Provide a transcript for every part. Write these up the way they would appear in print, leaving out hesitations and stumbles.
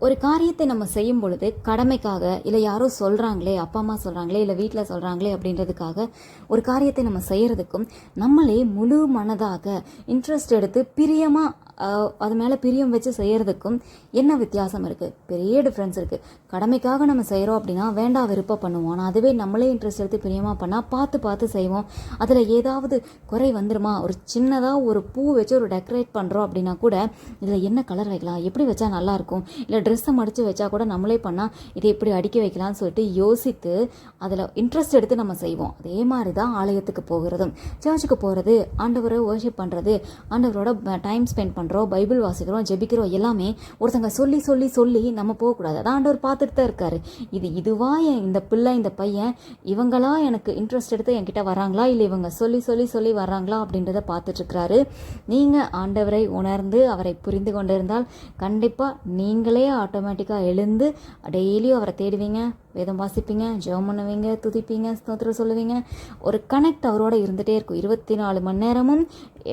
ஒரு காரியத்தை நம்ம செய்யும் பொழுது கடமைக்காக இல்லை யாரோ சொல்கிறாங்களே, அப்பா அம்மா சொல்கிறாங்களே, இல்லை வீட்டில் சொல்கிறாங்களே அப்படின்றதுக்காக ஒரு காரியத்தை நம்ம செய்கிறதுக்கும் நம்மளே முழு மனதாக இன்ட்ரெஸ்ட் எடுத்து பிரியமாக அது மேலே பிரியம் வச்சு செய்கிறதுக்கும் என்ன வித்தியாசம் இருக்குது? பெரிய டிஃப்ரென்ஸ் இருக்குது. கடமைக்காக நம்ம செய்கிறோம் அப்படின்னா வேண்டா விருப்பம் பண்ணுவோம். ஆனால் அதுவே நம்மளே இன்ட்ரெஸ்ட் எடுத்து பிரியமாக பண்ணால் பார்த்து பார்த்து செய்வோம். அதில் ஏதாவது குறை வந்துருமா? ஒரு சின்னதாக ஒரு பூ வச்சு ஒரு டெக்கரேட் பண்ணுறோம் அப்படின்னா கூட இதில் என்ன கலர் வைக்கலாம், எப்படி வச்சா நல்லாயிருக்கும், இல்லை ட்ரெஸ்ஸை மடித்து வச்சா கூட நம்மளே பண்ணால் இதை எப்படி அடுக்கி வைக்கலாம்னு சொல்லிட்டு யோசித்து அதில் இன்ட்ரெஸ்ட் எடுத்து நம்ம செய்வோம். அதே மாதிரி தான் ஆலயத்துக்கு போகிறதும், சர்ச்சுக்கு போகிறது, ஆண்டவரை வர்ஷிப் பண்ணுறது, ஆண்டவரோட டைம் ஸ்பெண்ட் பண்ணுறோம், பைபிள் வாசிக்கிறோம், ஜெபிக்கிறோம், எல்லாமே ஒருத்தங்க சொல்லி சொல்லி சொல்லி நம்ம போகக்கூடாது. அதான் ஆண்டவர் பார்த்துட்டு தான் இருக்காரு. இதுவா இந்த பிள்ளை, இந்த பையன், இவங்களா எனக்கு இன்ட்ரெஸ்ட் எடுத்து என்கிட்ட வராங்களா, இல்லை இவங்க சொல்லி சொல்லி சொல்லி வர்றாங்களா அப்படின்றத பார்த்துட்டு இருக்கிறாரு. நீங்கள் ஆண்டவரை உணர்ந்து அவரை புரிந்து கொண்டு இருந்தால் கண்டிப்பாக நீங்களே ஆட்டோமேட்டிக்காக எழுந்து டெய்லியும் அவரை தேடுவீங்க, வேதம் வாசிப்பீங்க, ஜெபம் பண்ணுவீங்க, துதிப்பீங்க, ஸ்தோத்திரம் சொல்லுவீங்க. ஒரு கனெக்ட் அவரோட இருந்துகிட்டே இருக்கும். 24 மணி நேரமும்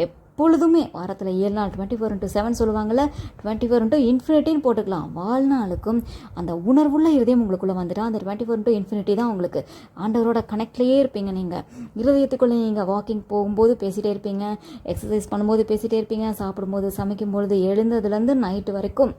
எப்பொழுதுமே, வாரத்தில் 7 நாள் 24/7 சொல்லுவாங்கள்ல, 24/∞ போட்டுக்கலாம். வாழ்நாளுக்கும் அந்த உணர்வுள்ள இருதயம் உங்களுக்குள்ளே வந்துட்டா அந்த 24/∞ தான் உங்களுக்கு. ஆண்டவரோட கனெக்ட்லேயே இருப்பீங்க. நீங்கள் இருதயத்துக்குள்ளே நீங்கள் வாக்கிங் போகும்போது பேசிகிட்டே இருப்பீங்க, எக்ஸசைஸ் பண்ணும்போது பேசிகிட்டே இருப்பீங்க, சாப்பிடும்போது, சமைக்கும்பொழுது, எழுந்ததுலேருந்து நைட்டு வரைக்கும்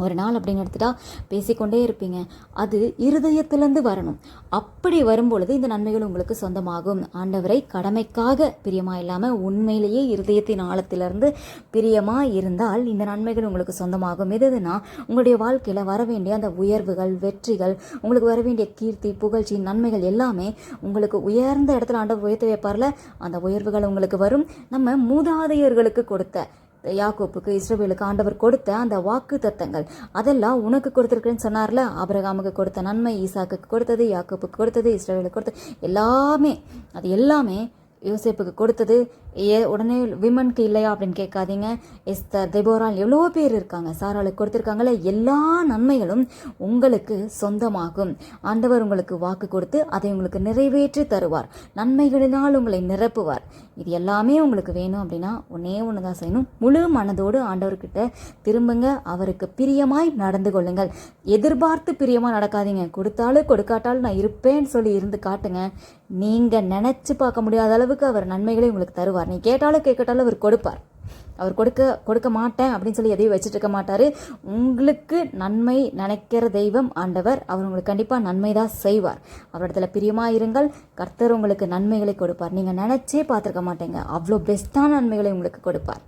ஒரு நாள் அப்படின்னு எடுத்துட்டா பேசிக்கொண்டே இருப்பீங்க. அது இருதயத்திலேருந்து வரணும். அப்படி வரும்பொழுது இந்த நன்மைகள் உங்களுக்கு சொந்தமாகும். ஆண்டவரை கடமைக்காக பிரியமாக இல்லாமல் உண்மையிலேயே இருதயத்தின் ஆழத்திலிருந்து பிரியமாக இருந்தால் இந்த நன்மைகள் உங்களுக்கு சொந்தமாகும். எதுனா உங்களுடைய வாழ்க்கையில் வர வேண்டிய அந்த உயர்வுகள், வெற்றிகள், உங்களுக்கு வர வேண்டிய கீர்த்தி, புகழ்ச்சி, நன்மைகள் எல்லாமே உங்களுக்கு உயர்ந்த இடத்துல ஆண்டவர் உயர்த்தி வைப்பார்ல, அந்த உயர்வுகள் உங்களுக்கு வரும். நம்ம மூதாதையர்களுக்கு கொடுத்த யாக்கோப்புக்கு, இஸ்ரவேலுக்கு ஆண்டவர் கொடுத்த அந்த வாக்கு தத்தங்கள் அதெல்லாம் உனக்கு கொடுத்துருக்குன்னு சொன்னார்ல. ஆபிரகாமுக்கு கொடுத்த நன்மை, ஈசாக்குக்கு கொடுத்தது, யாக்கோப்புக்கு கொடுத்தது, இஸ்ரவேலுக்கு கொடுத்தது, எல்லாமே யோசேப்புக்கு கொடுத்தது. உடனே விமனுக்கு இல்லையா அப்படின்னு கேட்காதீங்க. எஸ்தர், தெபோரால் எவ்வளோ பேர் இருக்காங்க, சாராளுக்கு கொடுத்துருக்காங்கல்ல. எல்லா நன்மைகளும் உங்களுக்கு சொந்தமாகும். ஆண்டவர் உங்களுக்கு வாக்கு கொடுத்து அதை உங்களுக்கு நிறைவேற்றி தருவார். நன்மைகளினால் உங்களை நிரப்புவார். இது எல்லாமே உங்களுக்கு வேணும் அப்படின்னா ஒன்று தான் செய்யணும். முழு மனதோடு ஆண்டவர்கிட்ட திரும்புங்க. அவருக்கு பிரியமாய் நடந்து கொள்ளுங்கள். எதிர்பார்த்து பிரியமாக நடக்காதீங்க. கொடுத்தாலும் கொடுக்காட்டாலும் நான் இருப்பேன்னு சொல்லி இருந்து காட்டுங்க. நீங்கள் நினச்சி பார்க்க முடியாத அளவுக்கு அவர் நன்மைகளை உங்களுக்கு தருவார். நீ கேட்டாலும் கேட்கட்டாலும் அவர் கொடுப்பார். அவர் கொடுக்க மாட்டேன் அப்படின்னு சொல்லி எதையும் வச்சுட்டு இருக்க மாட்டார். உங்களுக்கு நன்மை நினைக்கிற தெய்வம் ஆண்டவர். அவர் உங்களுக்கு கண்டிப்பாக நன்மை தான் செய்வார். அவரிடத்துல பிரியமாக இருங்கள். கர்த்தர் உங்களுக்கு நன்மைகளை கொடுப்பார். நீங்கள் நினச்சே பார்த்துருக்க மாட்டீங்க, அவ்வளோ பெஸ்ட்டான நன்மைகளை உங்களுக்கு கொடுப்பார்.